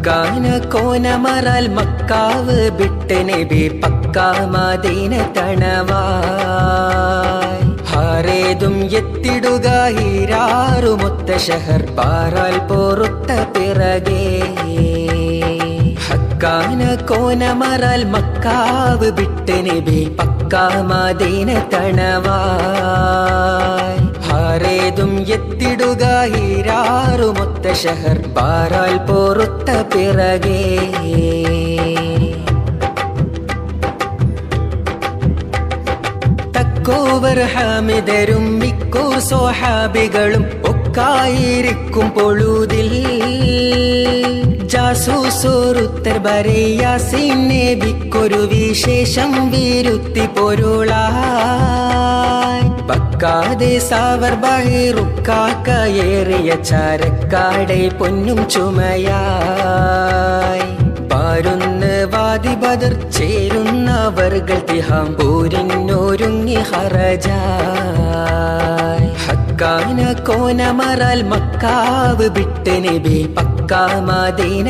ഹക്കാന കോനമറാൽ macaw വിട്ട് നബി പക്കാ മദീന തണവായി ഹാരേതും എത്തിടുക ഹീരാറുമൊത്ത ഷഹർ പാറാൽ പൊറുത്ത പിറകെ ഹക്കാന കോനമറാൽ മക്കാവ് വിട്ട് നബി പക്കാ മദീന തണവായി ഹാരേതും എത്തിടുക ഹീരാറുമൊത്ത ഷഹർ പാറാൽ പൊറുത്ത പിറകെ തക്കോവർ ഹാമിദരും മിക്കൂർ സ്വഹാബികളും ഒക്കായിരിക്കും പൊഴുതിൽ ജാസൂസോറുത്തർ ബരയാസിൻ നബിക്കൊരു വിശേഷം വിരുത്തി പൊരുളായി പക്കാതെ സാവർ ബഹിറുക്കാക്കയേറിയ ചാരക്കാടെ പൊന്നും ചുമയായി പാരുന്ന് വാദി ബദർ ചേരുന്നവർകൾ തിഹാം പോരിന്നൊരുങ്ങി ഹറജായി ഹക്കാന കോനമറാൽ മക്കാവ് വിട്ട് നബി പക്കാ മദീന